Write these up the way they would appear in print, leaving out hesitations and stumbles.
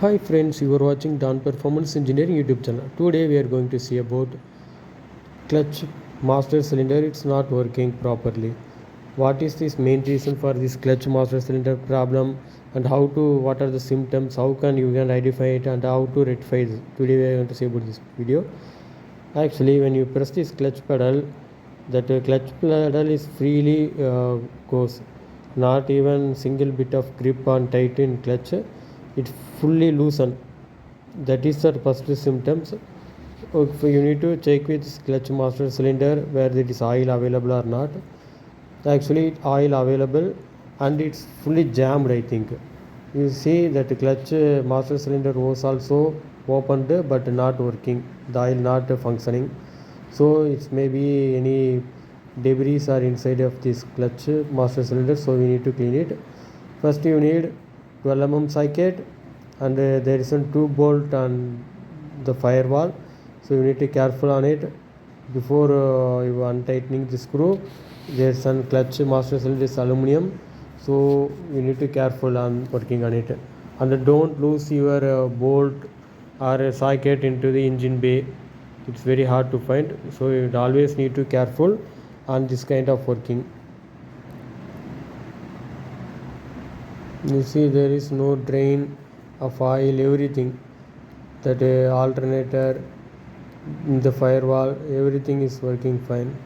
Hi friends, you are watching Down Performance Engineering YouTube channel. Today we are going to see about clutch master cylinder. It's not working properly. What is this main reason for this clutch master cylinder problem, and what are the symptoms, how can you can identify it, and how to rectify it. Today we are going to see about this video. Actually, when you press this clutch pedal, that clutch pedal is freely goes, not even single bit of grip on tight in clutch. It fully loosen. That is the first symptoms. You need to check with clutch master cylinder where it is oil available or not. Actually oil available and it's fully jammed, I think. You see that clutch master cylinder was also opened but not working, the oil not functioning. So it's maybe any debris are inside of this clutch master cylinder, so we need to clean it. First you need 12 mm socket, and there is a 2 bolt on the firewall, so you need to be careful on it before you untightening the screw. There's some clutch master cylinder is aluminum, so you need to be careful on working on it, and don't lose your bolt or a socket into the engine bay. It's very hard to find, so you always need to be careful on this kind of working. You see there is no drain of oil, everything, that alternator, the firewall, everything is working fine.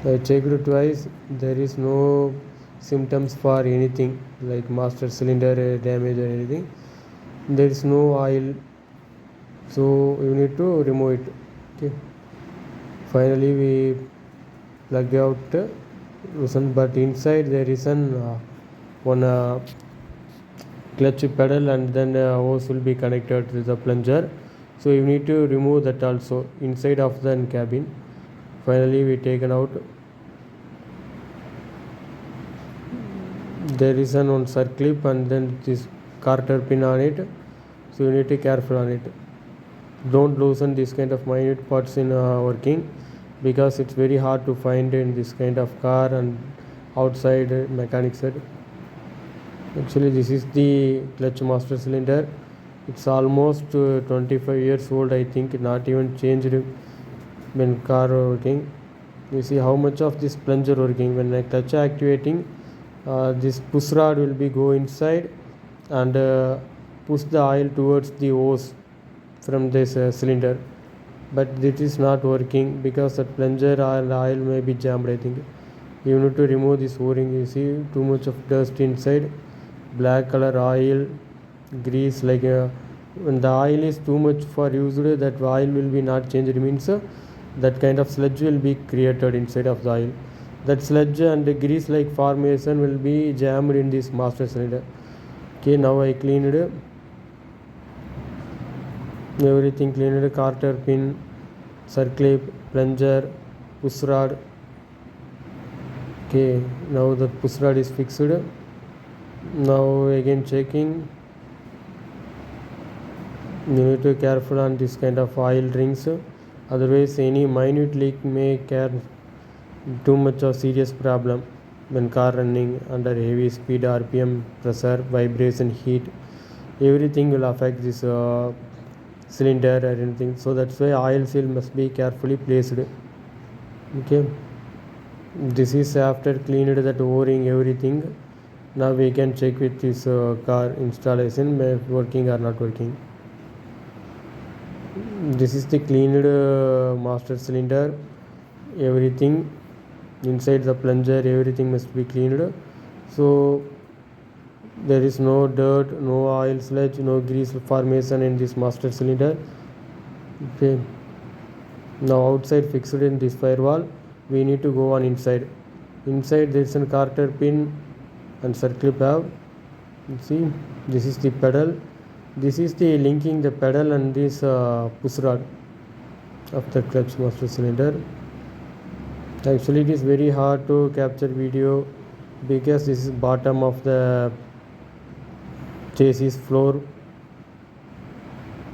I checked twice, there is no symptoms for anything like master cylinder damage or anything. There is no oil, so you need to remove it. Okay, finally we plug out loosen, but inside there is one clutch pedal, and then hose will be connected to the plunger, so you need to remove that also inside of the cabin. Finally we taken out. There is an one circlip and then this carter pin on it, so you need to be careful on it. Don't loosen this kind of minute parts in working, because it's very hard to find in this kind of car and outside mechanic side. Actually this is the clutch master cylinder. It's almost 25 years old, I think, not even changed when car working. You see how much of this plunger working. When I clutch activating, this push rod will be go inside and push the oil towards the hose from this cylinder, but it is not working because that plunger and oil may be jammed, I think. You need to remove this o-ring. You see too much of dust inside, black color oil, grease, like when the oil is too much for used, that oil will be not changed, means that kind of sludge will be created inside of the oil. That sludge and grease like formation will be jammed in this master cylinder. Okay, now I cleaned everything, cleaned carter pin, circlip, plunger, push rod. Okay, now the push rod is fixed. Now again checking. You need to be careful on this kind of oil rings, otherwise any minute leak may cause too much of serious problem when car running under heavy speed, RPM, pressure, vibration, heat. Everything will affect this cylinder or anything, so that's why oil seal must be carefully placed. Okay, this is after cleaned that o-ring, everything. Now we can check with this car installation working or not working. This is the cleaned master cylinder. Everything inside the plunger, everything must be cleaned, so there is no dirt, no oil sludge, no grease formation in this master cylinder. Okay, now outside fixed in this firewall, we need to go on inside. Inside there is a carter pin and circlip have. See, this is the pedal, this is the linking the pedal and this push rod of the clutch master cylinder. Actually it is very hard to capture video because this is bottom of the chassis floor,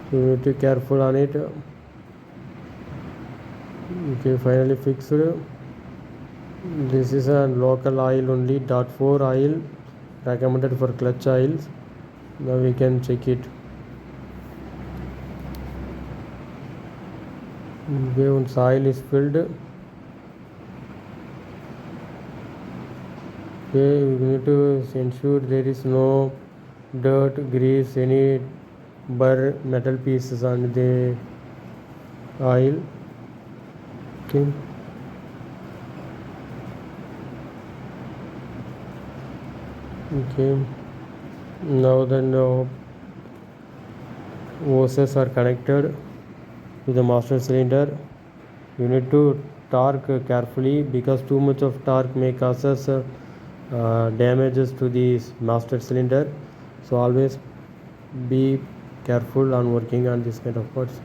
so you need to be careful on it. Okay, finally fixed. This is a local oil only, .4 oil recommended for clutch oils. Now we can check it. When soil is filled, okay, we need to ensure there is no dirt, grease, any burr metal pieces on the oil. Okay. Okay. Now then the hoses are connected to the master cylinder. You need to torque carefully because too much of torque may cause us damages to the master cylinder. So always be careful on working on this kind of parts.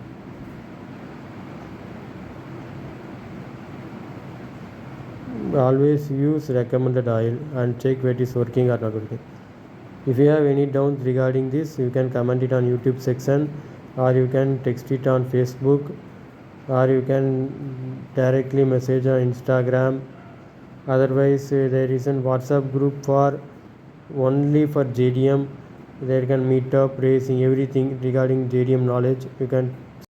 Always use recommended oil and check where it is working or not working. If you have any doubts regarding this, you can comment it on YouTube section, or you can text it on Facebook, or you can directly message on Instagram. Otherwise, there is a WhatsApp group for only for JDM. There can meet up, racing, everything regarding JDM knowledge. You can